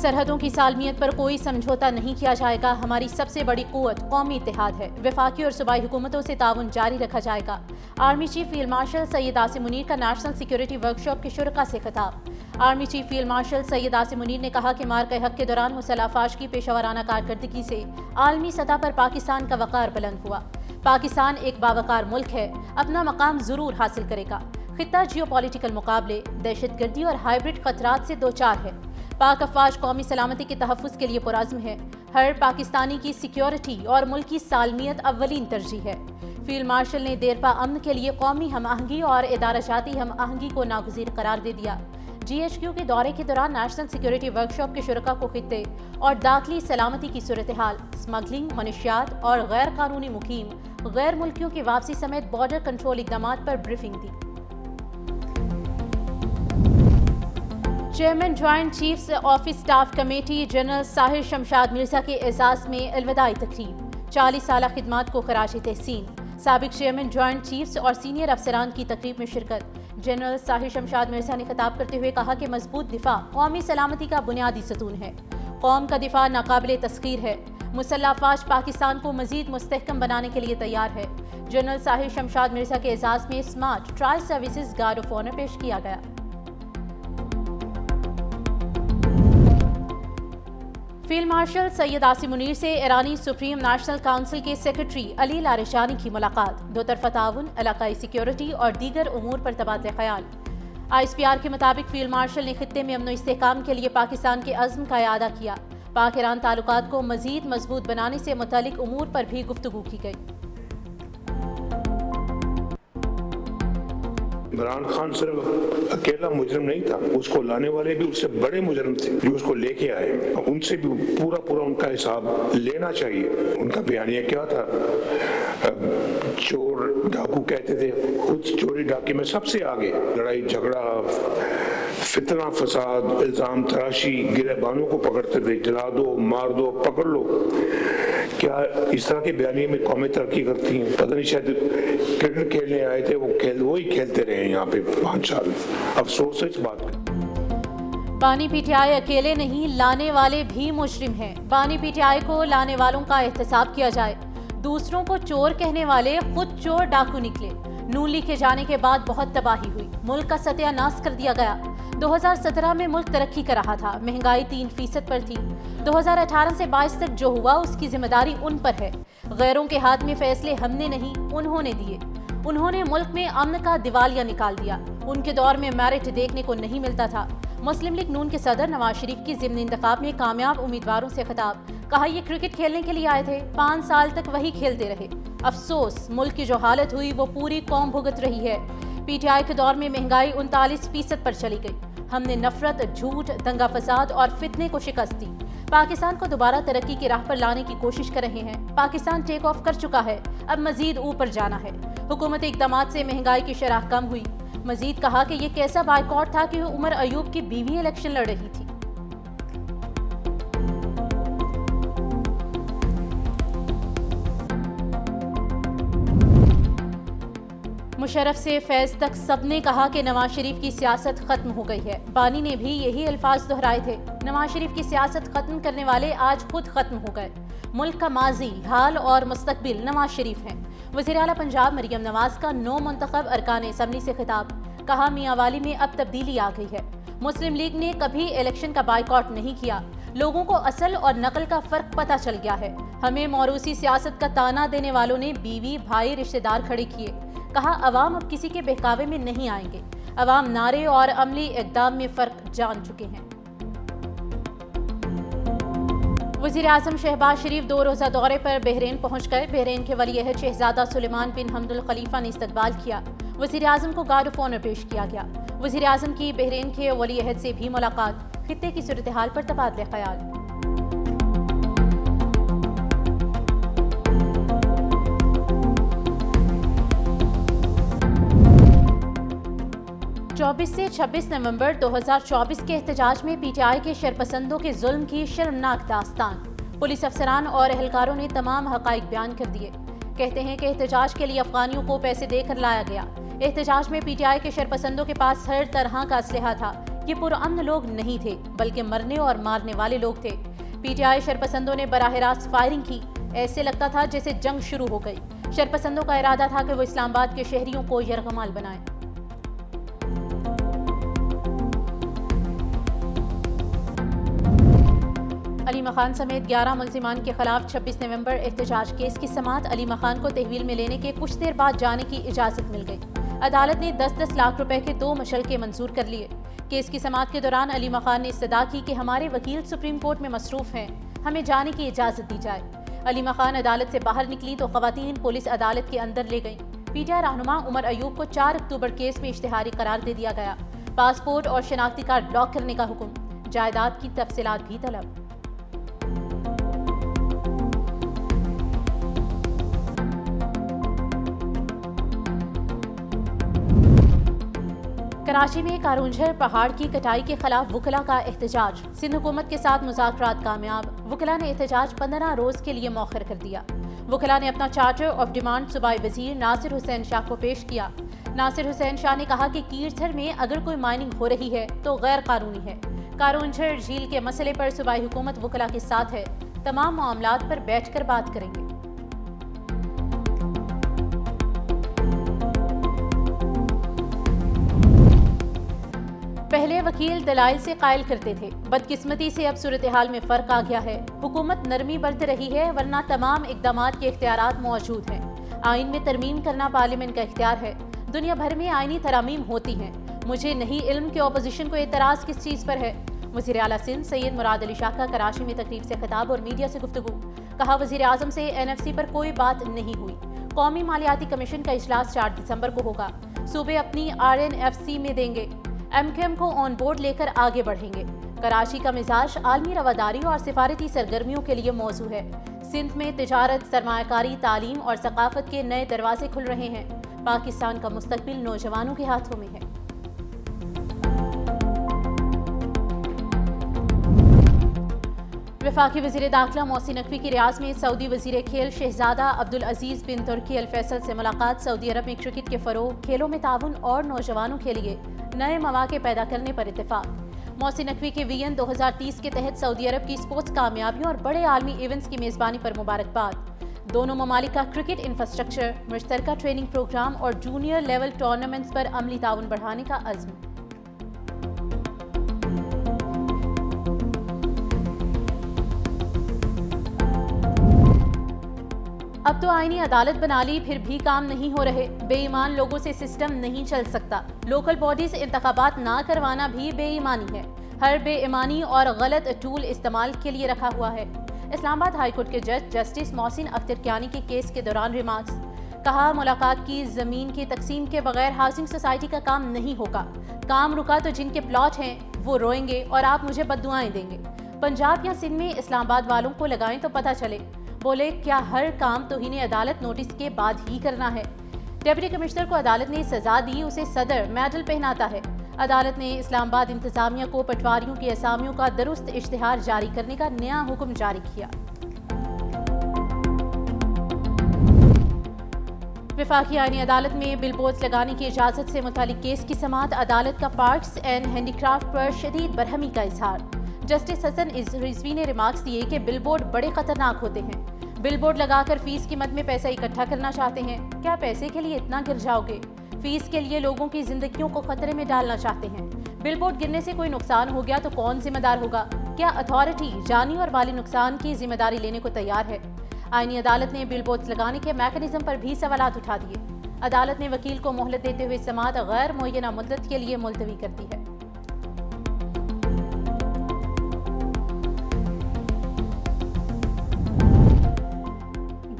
سرحدوں کی سالمیت پر کوئی سمجھوتا نہیں کیا جائے گا. ہماری سب سے بڑی قوت قومی اتحاد ہے. وفاقی اور صوبائی حکومتوں سے تعاون جاری رکھا جائے گا. Army chief field marshal Syed Asim Munir کا نیشنل سیکیورٹی ورکشاپ کے شرکاء سے خطاب. Army chief field marshal Syed Asim Munir نے کہا کہ مارکہ حق کے دوران مسلح افواج کی پیشہ ورانہ کارکردگی سے عالمی سطح پر پاکستان کا وقار بلند ہوا. پاکستان ایک باوقار ملک ہے, اپنا مقام ضرور حاصل کرے گا. خطہ جیو پولیٹیکل مقابلے, دہشت گردی اور ہائیبرڈ خطرات سے دوچار ہے. پاک افواج قومی سلامتی کے تحفظ کے لیے پرعزم ہے. ہر پاکستانی کی سیکیورٹی اور ملک کی سالمیت اولین ترجیح ہے. فیلڈ مارشل نے دیرپا امن کے لیے قومی ہم آہنگی اور ادارہ جاتی ہم آہنگی کو ناگزیر قرار دے دیا. جی ایچ کیو کے دورے کے دوران نیشنل سیکیورٹی ورکشاپ کے شرکاء کو خطے اور داخلی سلامتی کی صورتحال, اسمگلنگ, منشیات اور غیر قانونی مقیم غیر ملکیوں کی واپسی سمیت بارڈر کنٹرول اقدامات پر بریفنگ دی. Chairman joint chiefs of staff committee general Sahir Shamshad Mirza کے اعزاز میں الوداعی تقریب. 40 سالہ خدمات کو خراج تحسین. سابق چیئرمین جوائنٹ چیفز اور سینئر افسران کی تقریب میں شرکت. جنرل ساحر شمشاد مرزا نے خطاب کرتے ہوئے کہا کہ مضبوط دفاع قومی سلامتی کا بنیادی ستون ہے. قوم کا دفاع ناقابل تسخیر ہے. مسلح افواج پاکستان کو مزید مستحکم بنانے کے لیے تیار ہے. جنرل ساحر شمشاد مرزا کے اعزاز میں smart trial services guard of honour پیش کیا گیا. فیلڈ مارشل سید عاصم منیر سے ایرانی سپریم نیشنل کونسل کے سیکرٹری علی لارشانی کی ملاقات. دو طرفہ تعاون, علاقائی سیکیورٹی اور دیگر امور پر تبادلہ خیال. آئی ایس پی آر کے مطابق فیلڈ مارشل نے خطے میں امن و استحکام کے لیے پاکستان کے عزم کا اعادہ کیا. پاک ایران تعلقات کو مزید مضبوط بنانے سے متعلق امور پر بھی گفتگو کی گئی. عمران خان صرف اکیلا مجرم نہیں تھا, اس کو لانے والے بھی اس سے بڑے مجرم تھے جو اس کو لے کے آئے. ان سے بھی پورا ان کا حساب لینا چاہیے. ان کا بیانیہ کیا تھا؟ چور ڈاکو کہتے تھے, خود چوری ڈاکے میں سب سے آگے. لڑائی جھگڑا, فتنہ فساد, الزام تراشی, گرہبانوں کو پکڑتے تھے, جلا دو, مار دو, پکڑ لو. کیا اس طرح کے بیانیے میں قومیں ترقی کرتی ہیں؟ پتہ نہیں, شاید کرکٹ کھیلنے آئے تھے, وہی کھیلتے رہے یہاں پہ 5 سال. افسوس ہے اس بات کا. بانی پی ٹی آئی اکیلے نہیں, لانے والے بھی مجرم ہیں. بانی پی ٹی آئی کو لانے والوں کا احتساب کیا جائے. دوسروں کو چور کہنے والے خود چور ڈاکو نکلے. نون لیگ کے جانے کے بعد بہت تباہی ہوئی, ملک کا ستیہ ناش کر دیا گیا. 2017 میں ملک ترقی کر رہا تھا, مہنگائی 3% پر تھی. 2018 سے 22 تک جو ہوا اس کی ذمہ داری ان پر ہے. غیروں کے ہاتھ میں فیصلے ہم نے نہیں, انہوں نے دیے. انہوں نے ملک میں امن کا دیوالیہ نکال دیا. ان کے دور میں میرٹ دیکھنے کو نہیں ملتا تھا. مسلم لیگ نون کے صدر نواز شریف کی ضمن انتخاب میں کامیاب امیدواروں سے خطاب. کہا یہ کرکٹ کھیلنے کے لیے آئے تھے, 5 سال تک وہی کھیلتے رہے. افسوس, ملک کی جو حالت ہوئی وہ پوری قوم بھگت رہی ہے. پی ٹی آئی کے دور میں مہنگائی 39% پر چلی گئی. ہم نے نفرت, جھوٹ, دنگا فساد اور فتنے کو شکست دی. پاکستان کو دوبارہ ترقی کی راہ پر لانے کی کوشش کر رہے ہیں. پاکستان ٹیک آف کر چکا ہے, اب مزید اوپر جانا ہے. حکومتی اقدامات سے مہنگائی کی شرح کم ہوئی. مزید کہا کہ یہ کیسا بائیکاٹ تھا کہ عمر ایوب کی بیوی الیکشن لڑ رہی تھی. مشرف سے فیض تک سب نے کہا کہ نواز شریف کی سیاست ختم ہو گئی ہے. بانی نے بھی یہی الفاظ دہرائے تھے. نواز شریف کی سیاست ختم کرنے والے آج خود ختم ہو گئے. ملک کا ماضی, حال اور مستقبل نواز شریف ہیں. وزیر اعلیٰ پنجاب مریم نواز کا نو منتخب ارکان اسمبلی سے خطاب. کہا میاں والی میں اب تبدیلی آ گئی ہے. مسلم لیگ نے کبھی الیکشن کا بائیکاٹ نہیں کیا. لوگوں کو اصل اور نقل کا فرق پتہ چل گیا ہے. ہمیں موروثی سیاست کا تانا دینے والوں نے بیوی, بھائی, رشتہ دار کھڑے کیے. کہا عوام اب کسی کے بہکاوے میں نہیں آئیں گے. عوام نعرے اور عملی اقدام میں فرق جان چکے ہیں. وزیر اعظم شہباز شریف 2 روزہ دورے پر بحرین پہنچ گئے. بحرین کے ولی عہد شہزادہ سلیمان بن حمد الخلیفہ نے استقبال کیا. وزیر اعظم کو گارڈ آف آنر پیش کیا گیا. وزیر اعظم کی بحرین کے ولی عہد سے بھی ملاقات. خطے کی صورتحال پر تبادلہ خیال. 24 سے 26 نومبر 2024 کے احتجاج میں پی ٹی آئی کے شرپسندوں کے ظلم کی شرمناک داستان. پولیس افسران اور اہلکاروں نے تمام حقائق بیان کر دیے. کہتے ہیں کہ احتجاج کے لیے افغانیوں کو پیسے دے کر لایا گیا. احتجاج میں پی ٹی آئی کے شرپسندوں کے پاس ہر طرح کا اسلحہ تھا. یہ پرامن لوگ نہیں تھے بلکہ مرنے اور مارنے والے لوگ تھے۔ پی ٹی آئی شرپسندوں نے براہ راست فائرنگ کی، ایسے لگتا تھا جیسے جنگ شروع ہو گئی۔ شرپسندوں کا ارادہ تھا کہ وہ اسلام آباد کے شہریوں کو یرغمال بنائیں۔ علی مخان سمیت 11 ملزمان کے خلاف 26 نومبر احتجاج کیس کی سماعت۔ علی مخان کو تحویل میں لینے کے کچھ دیر بعد جانے کی اجازت مل گئی۔ عدالت نے 10-10 لاکھ روپے کے 2 مشلقے منظور کر لیے۔ کیس کی سماعت کے دوران علی مخان نے استدعا کی کہ ہمارے وکیل سپریم کورٹ میں مصروف ہیں، ہمیں جانے کی اجازت دی جائے۔ علی مخان عدالت سے باہر نکلی تو خواتین پولیس عدالت کے اندر لے گئیں۔ پی ٹی آئی رہنما عمر ایوب کو 4 اکتوبر کیس میں اشتہاری قرار دے دیا گیا۔ پاسپورٹ اور شناختی کارڈ بلاک کرنے کا حکم، جائیداد کی تفصیلات بھی طلب۔ کراچی میں کارونجھر پہاڑ کی کٹائی کے خلاف وکلاء کا احتجاج۔ سندھ حکومت کے ساتھ مذاکرات کامیاب، وکلاء نے احتجاج 15 روز کے لیے مؤخر کر دیا۔ وکلاء نے اپنا چارٹر آف ڈیمانڈ صوبائی وزیر ناصر حسین شاہ کو پیش کیا۔ ناصر حسین شاہ نے کہا کہ کیرتھر میں اگر کوئی مائننگ ہو رہی ہے تو غیر قانونی ہے۔ کارونجھر جھیل کے مسئلے پر صوبائی حکومت وکلاء کے ساتھ ہے، تمام معاملات پر بیٹھ کر بات کریں گے۔ پہلے وکیل دلائل سے قائل کرتے تھے، بدقسمتی سے اب صورتحال میں فرق آ گیا ہے۔ حکومت نرمی برت رہی ہے ورنہ تمام اقدامات کے اختیارات موجود ہیں۔ آئین میں ترمیم کرنا پارلیمنٹ کا اختیار ہے۔ دنیا بھر میں آئینی ترامیم ہوتی ہیں، مجھے نہیں علم کہ اپوزیشن کو اعتراض کس چیز پر ہے۔ وزیر اعلیٰ سندھ سید مراد علی شاہ کا کراچی میں تقریب سے خطاب اور میڈیا سے گفتگو۔ کہا وزیر اعظم سے NFC پر کوئی بات نہیں ہوئی۔ قومی مالیاتی کمیشن کا اجلاس 4 دسمبر کو ہوگا۔ صوبے اپنی RNFC میں دیں گے، MKM کو آن بورڈ لے کر آگے بڑھیں گے۔ کراچی کا مزاج عالمی رواداری اور سفارتی سرگرمیوں کے لیے موزوں ہے۔ سندھ میں تجارت، سرمایہ کاری، تعلیم اور ثقافت کے نئے دروازے کھل رہے ہیں۔ پاکستان کا مستقبل نوجوانوں کے ہاتھوں میں ہے۔ وفاقی وزیر داخلہ محسن نقوی کی ریاض میں سعودی وزیر کھیل شہزادہ عبدالعزیز بن ترکی الفیصل سے ملاقات۔ سعودی عرب میں کرکٹ کے فروغ، کھیلوں میں تعاون اور نوجوانوں کے لیے نئے مواقع پیدا کرنے پر اتفاق۔ محسن نقوی کے VN 2030 کے تحت سعودی عرب کی اسپورٹس کامیابیوں اور بڑے عالمی ایونٹس کی میزبانی پر مبارکباد۔ دونوں ممالک کا کرکٹ انفراسٹرکچر، مشترکہ ٹریننگ پروگرام اور جونیئر لیول ٹورنامنٹس پر عملی تعاون بڑھانے کا عزم۔ اب تو آئینی عدالت بنا لی پھر بھی کام نہیں ہو رہے۔ بے ایمان لوگوں سے سسٹم نہیں چل سکتا۔ لوکل باڈیز انتخابات نہ کروانا بھی بے ایمانی ہے۔ ہر بے ایمانی اور غلط ٹول استعمال کے لیے رکھا ہوا ہے۔ اسلام آباد ہائی کورٹ کے جج جسٹس محسن اختر کیانی کے کیس کے دوران ریمارکس۔ کہا ملاقات کی زمین کی تقسیم کے بغیر ہاؤسنگ سوسائٹی کا کام نہیں ہوگا۔ کام رکا تو جن کے پلاٹ ہیں وہ روئیں گے اور آپ مجھے بددعائیں دیں گے۔ پنجاب یا سندھ میں اسلام آباد والوں کو لگائیں تو پتہ چلے۔ بولے کیا ہر کام توہین عدالت نوٹس کے بعد ہی کرنا ہے؟ ڈپٹی کمشنر کو عدالت نے سزا دی، اسے صدر میڈل پہناتا ہے۔ عدالت نے اسلام آباد انتظامیہ کو پٹواریوں کی اسامیوں کا درست اشتہار جاری کرنے کا نیا حکم جاری کیا۔ وفاقی آئینی عدالت میں بل بورڈز لگانے کی اجازت سے متعلق کیس کی سماعت۔ عدالت کا پارکس اینڈ ہینڈی کرافٹ پر شدید برہمی کا اظہار۔ جسٹس حسن رضوی نے ریمارکس دیے کہ بل بورڈ بڑے خطرناک ہوتے ہیں۔ بل بورڈ لگا کر فیس کی مد میں پیسہ اکٹھا کرنا چاہتے ہیں۔ کیا پیسے کے لیے اتنا گر جاؤ گے؟ فیس کے لیے لوگوں کی زندگیوں کو خطرے میں ڈالنا چاہتے ہیں۔ بل بورڈ گرنے سے کوئی نقصان ہو گیا تو کون ذمہ دار ہوگا؟ کیا اتھارٹی جانی اور مالی نقصان کی ذمہ داری لینے کو تیار ہے؟ آئینی عدالت نے بل بورڈز لگانے کے میکانزم پر بھی سوالات اٹھا دیے۔ عدالت نے وکیل کو مہلت دیتے ہوئے سماعت غیر معینہ مدت کے لیے ملتوی کر دی ہے۔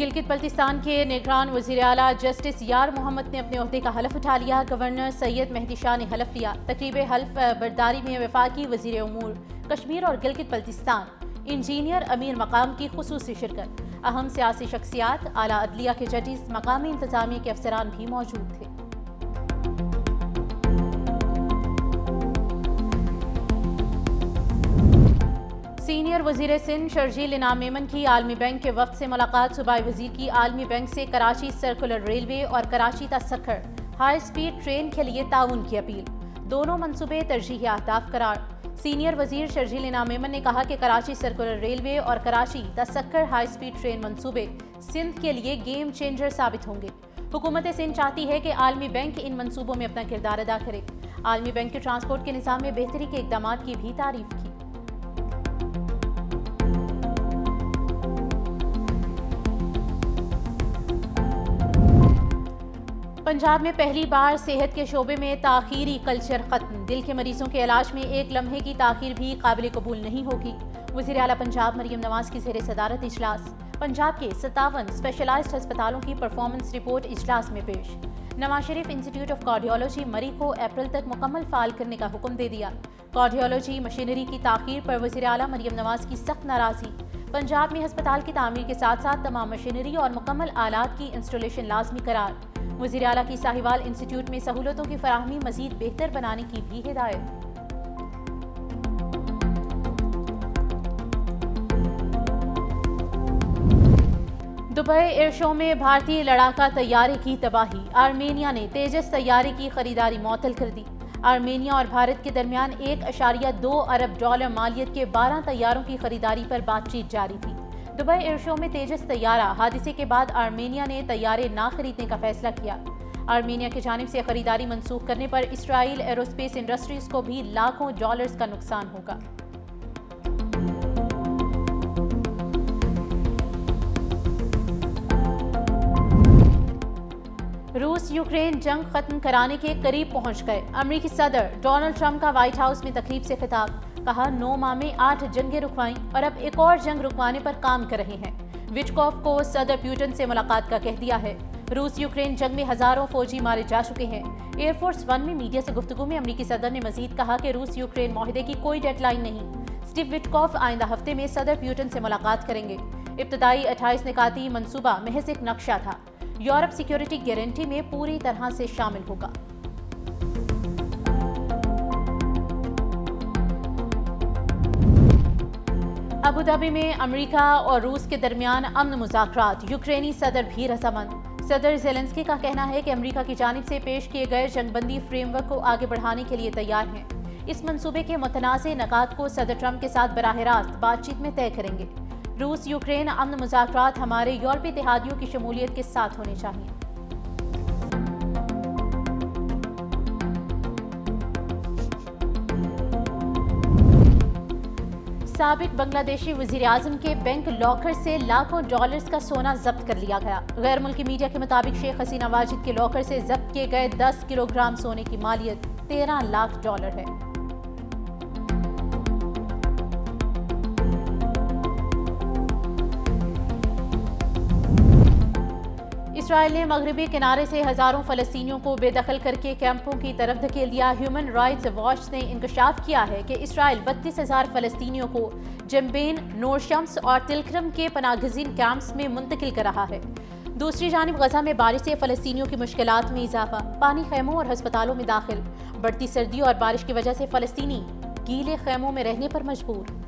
گلگت بلتستان کے نگران وزیر اعلیٰ جسٹس یار محمد نے اپنے عہدے کا حلف اٹھا لیا۔ گورنر سید مہدی شاہ نے حلف لیا۔ تقریب حلف برداری میں وفاقی وزیر امور کشمیر اور گلگت بلتستان انجینئر امیر مقام کی خصوصی شرکت۔ اہم سیاسی شخصیات، اعلیٰ عدلیہ کے ججز، مقامی انتظامیہ کے افسران بھی موجود تھے۔ سینئر وزیر سندھ شرجیل انعام میمن کی عالمی بینک کے وفد سے ملاقات۔ صوبائی وزیر کی عالمی بینک سے کراچی سرکولر ریلوے اور کراچی تا سکھر ہائی سپیڈ ٹرین کے لیے تعاون کی اپیل۔ دونوں منصوبے ترجیحی اہداف قرار۔ سینئر وزیر شرجیل انعام میمن نے کہا کہ کراچی سرکولر ریلوے اور کراچی تا سکر ہائی سپیڈ ٹرین منصوبے سندھ کے لیے گیم چینجر ثابت ہوں گے۔ حکومت سندھ چاہتی ہے کہ عالمی بینک ان منصوبوں میں اپنا کردار ادا کرے۔ عالمی بینک کے ٹرانسپورٹ کے نظام میں بہتری کے اقدامات کی بھی تعریف کی۔ پنجاب میں پہلی بار صحت کے شعبے میں تاخیری کلچر ختم۔ دل کے مریضوں کے علاج میں ایک لمحے کی تاخیر بھی قابل قبول نہیں ہوگی۔ وزیر اعلیٰ پنجاب مریم نواز کی زیر صدارت اجلاس۔ پنجاب کے 57 اسپیشلائزڈ ہسپتالوں کی پرفارمنس رپورٹ اجلاس میں پیش۔ Nawaz Sharif institute of cardiology مری کو اپریل تک مکمل فعال کرنے کا حکم دے دیا۔ کارڈیالوجی مشینری کی تاخیر پر وزیر اعلیٰ مریم نواز کی سخت ناراضی۔ پنجاب میں ہسپتال کی تعمیر کے ساتھ ساتھ تمام مشینری اور مکمل آلات کی انسٹالیشن لازمی قرار۔ وزیر اعلیٰ کی ساہیوال انسٹیٹیوٹ میں سہولتوں کی فراہمی مزید بہتر بنانے کی بھی ہدایت۔ دبئی ایئر شو میں بھارتی لڑاکا طیارے کی تباہی۔ آرمینیا نے تیجس طیارے کی خریداری معطل کر دی۔ آرمینیا اور بھارت کے درمیان $1.2 ارب مالیت کے 12 طیاروں کی خریداری پر بات چیت جاری تھی۔ دبئی ایئر شو میں تیجس طیارہ حادثے کے بعد آرمینیا نے طیارے نہ خریدنے کا فیصلہ کیا۔ آرمینیا کی جانب سے خریداری منسوخ کرنے پر اسرائیل ایروسپیس انڈسٹریز کو بھی لاکھوں ڈالرز کا نقصان ہوگا۔ روس یوکرین جنگ ختم کرانے کے قریب پہنچ گئے۔ امریکی صدر ڈونلڈ ٹرمپ کا وائٹ ہاؤس میں تقریب سے خطاب۔ کہا 9 ماہ میں 8 جنگیں رکوائیں اور اب ایک اور جنگ رکوانے پر کام کر رہے ہیں۔ وٹکوف کو صدر پیوٹن سے ملاقات کا کہہ دیا ہے۔ روس یوکرین جنگ میں ہزاروں فوجی مارے جا چکے ہیں۔ ایئر فورس 1 میں میڈیا سے گفتگو میں امریکی صدر نے مزید کہا کہ روس یوکرین معاہدے کی کوئی ڈیڈ لائن نہیں۔ اسٹیو وٹکوف آئندہ ہفتے میں صدر پیوٹن سے ملاقات کریں گے۔ ابتدائی 28 نکاتی منصوبہ محض ایک نقشہ تھا۔ یورپ سیکیورٹی گارنٹی میں پوری طرح سے شامل ہوگا۔ ابوظہبی میں امریکہ اور روس کے درمیان امن مذاکرات۔ یوکرینی صدر بھی رضامند۔ صدر زیلنسکی کا کہنا ہے کہ امریکہ کی جانب سے پیش کیے گئے جنگ بندی فریم ورک کو آگے بڑھانے کے لیے تیار ہیں۔ اس منصوبے کے متنازع نکات کو صدر ٹرمپ کے ساتھ براہ راست بات چیت میں طے کریں گے۔ روس یوکرین امن مذاکرات ہمارے یورپی اتحادیوں کی شمولیت کے ساتھ ہونے چاہئیں۔ سابق بنگلہ دیشی وزیر اعظم کے بینک لاکر سے لاکھوں ڈالرز کا سونا ضبط کر لیا گیا۔ غیر ملکی میڈیا کے مطابق شیخ حسینہ واجد کے لاکر سے ضبط کیے گئے 10 کلو گرام سونے کی مالیت $13 لاکھ ہے۔ اسرائیل نے مغربی کنارے سے ہزاروں فلسطینیوں کو بے دخل کر کے کیمپوں کی طرف دھکیل دیا۔ ہیومن رائٹس واچ نے انکشاف کیا ہے کہ اسرائیل 32,000 فلسطینیوں کو جنبین، نور شمس اور تلکرم کے پناہ گزین کیمپس میں منتقل کر رہا ہے۔ دوسری جانب غزہ میں بارش سے فلسطینیوں کی مشکلات میں اضافہ۔ پانی خیموں اور ہسپتالوں میں داخل۔ بڑھتی سردی اور بارش کی وجہ سے فلسطینی گیلے خیموں میں رہنے پر مجبور۔